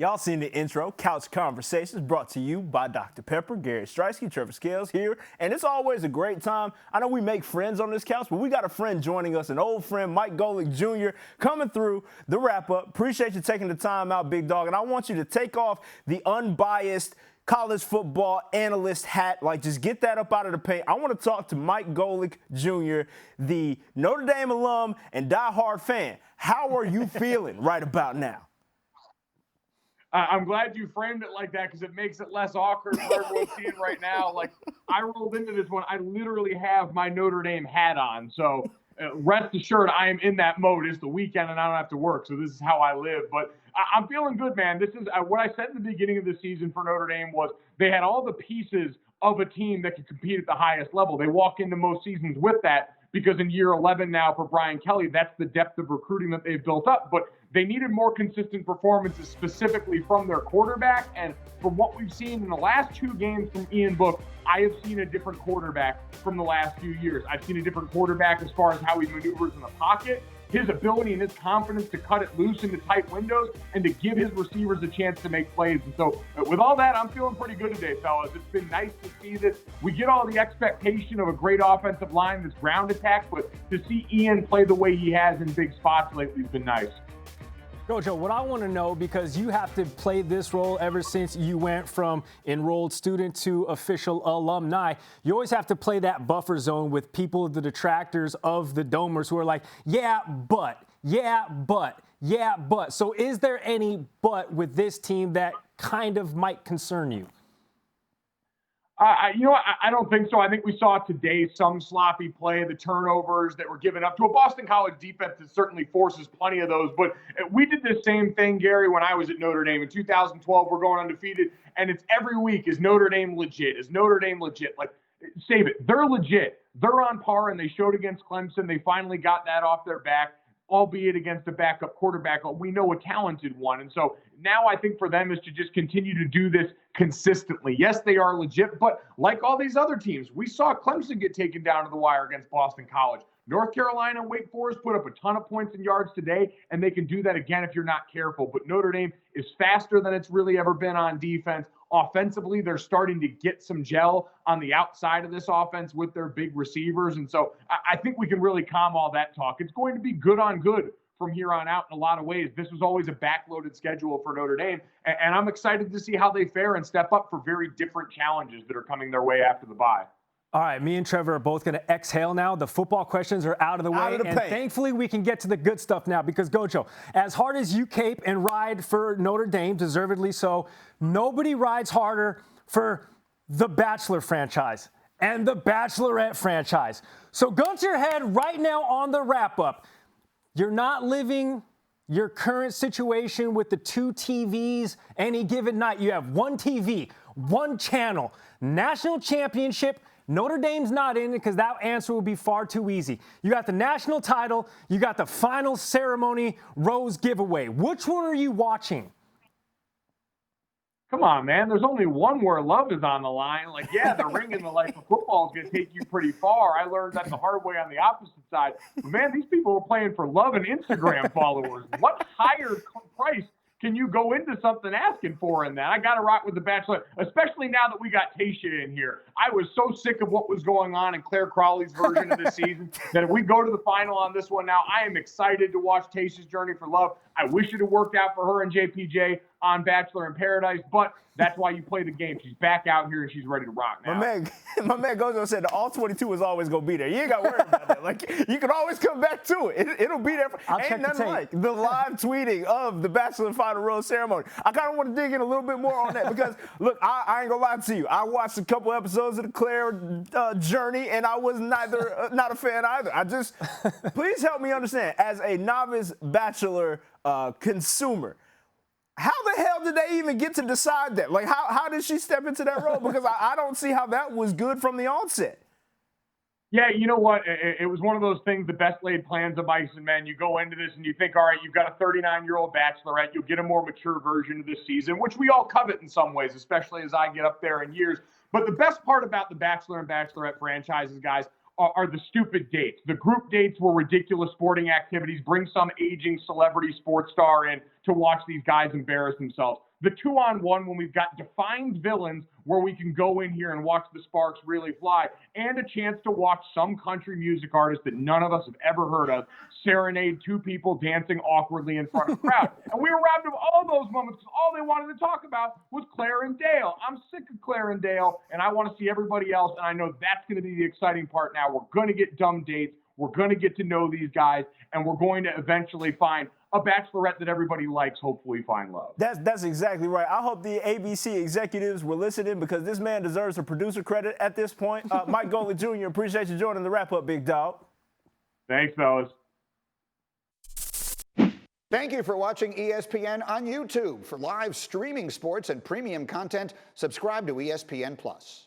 Y'all seen the intro, Couch Conversations, brought to you by Dr. Pepper, Gary Streisky, Trevor Scales here. And it's always a great time. I know we make friends on this couch, but we got a friend joining us, an old friend, Mike Golic Jr., coming through the wrap-up. Appreciate you taking the time out, big dog. And I want you to take off the unbiased college football analyst hat. Like, just get that up out of the paint. I want to talk to Mike Golic Jr., the Notre Dame alum and diehard fan. How are you feeling right about now? I'm glad you framed it like that because it makes it less awkward for everyone seeing right now. Like, I rolled into this one. I literally have my Notre Dame hat on. So rest assured, I am in that mode. It's the weekend and I don't have to work. So this is how I live. But I'm feeling good, man. This is what I said in the beginning of the season for Notre Dame was they had all the pieces of a team that could compete at the highest level. They walk into most seasons with that because in year 11 now for Brian Kelly, that's the depth of recruiting that they've built up. But they needed more consistent performances specifically from their quarterback. And from what we've seen in the last two games from Ian Book, I have seen a different quarterback from the last few years. I've seen a different quarterback as far as how he maneuvers in the pocket, his ability and his confidence to cut it loose into tight windows and to give his receivers a chance to make plays. And so with all that, I'm feeling pretty good today, fellas. It's been nice to see this. We get all the expectation of a great offensive line, this ground attack, but to see Ian play the way he has in big spots lately has been nice. Gojo, what I want to know, because you have to play this role ever since you went from enrolled student to official alumni, you always have to play that buffer zone with people, the detractors of the Domers who are like, yeah, but. So is there any but with this team that kind of might concern you? I don't think so. I think we saw today some sloppy play, the turnovers that were given up to a Boston College defense that certainly forces plenty of those. But we did the same thing, Gary, when I was at Notre Dame. In 2012, we're going undefeated, and it's every week, is Notre Dame legit? Is Notre Dame legit? Like, save it. They're legit. They're on par, and they showed against Clemson. They finally got that off their back, albeit against a backup quarterback. We know a talented one. And so now I think for them is to just continue to do this consistently. Yes, they are legit, but like all these other teams, we saw Clemson get taken down to the wire against Boston College. North Carolina, Wake Forest put up a ton of points and yards today, and they can do that again if you're not careful. But Notre Dame is faster than it's really ever been on defense. Offensively, they're starting to get some gel on the outside of this offense with their big receivers. And so I think we can really calm all that talk. It's going to be good on good from here on out in a lot of ways. This was always a backloaded schedule for Notre Dame, and I'm excited to see how they fare and step up for very different challenges that are coming their way after the bye. All right, me and Trevor are both going to exhale now. The football questions are out of the way, and thankfully we can get to the good stuff now because, Gojo, as hard as you cape and ride for Notre Dame, deservedly so, nobody rides harder for the Bachelor franchise and the Bachelorette franchise. So gun to your head right now on the wrap-up. You're not living your current situation with the two TVs any given night. You have one TV, one channel, national championship. Notre Dame's not in it because that answer would be far too easy. You got the national title. You got the final ceremony rose giveaway. Which one are you watching? Come on, man. There's only one where love is on the line. Like, yeah, the ring in the life of football is going to take you pretty far. I learned that the hard way on the opposite side. But, man, these people are playing for love and Instagram followers. What higher price can you go into something asking for in that? I got to rock with the Bachelor, especially now that we got Tayshia in here. I was so sick of what was going on in Claire Crawley's version of this season that if we go to the final on this one now, I am excited to watch Tayshia's journey for love. I wish it had worked out for her and JPJ on Bachelor in Paradise, but that's why you play the game. She's back out here and she's ready to rock now. My man Gojo said the All-22 is always going to be there. You ain't got to worry about that. Like, you can always come back to it. It'll be there. Ain't nothing like the live tweeting of the Bachelor Final Rose ceremony. I kind of want to dig in a little bit more on that because, look, I ain't going to lie to you. I watched a couple episodes of the Clare journey, and I was not a fan either. Please help me understand, as a novice Bachelor consumer, how the hell did they even get to decide that? Like, how did she step into that role? Because I don't see how that was good from the onset. Yeah, you know what? It was one of those things, the best laid plans of mice and men. You go into this and you think, all right, you've got a 39-year-old bachelorette. You'll get a more mature version of this season, which we all covet in some ways, especially as I get up there in years. But the best part about the Bachelor and Bachelorette franchises, guys, are the stupid dates. The group dates were ridiculous sporting activities. Bring some aging celebrity sports star in to watch these guys embarrass themselves. the 2-on-1 when we've got defined villains where we can go in here and watch the sparks really fly, and a chance to watch some country music artist that none of us have ever heard of serenade two people dancing awkwardly in front of a crowd. And we were robbed of all those moments because all they wanted to talk about was Clare and Dale. I'm sick of Clare and Dale, and I want to see everybody else, and I know that's going to be the exciting part now. We're going to get dumb dates. We're going to get to know these guys, and we're going to eventually find a bachelorette that everybody likes, hopefully find love. That's exactly right. I hope the ABC executives were listening because this man deserves a producer credit at this point. Mike Golic Jr., appreciate you joining the wrap-up, big dog. Thanks, fellas. Thank you for watching ESPN on YouTube. For live streaming sports and premium content, subscribe to ESPN+.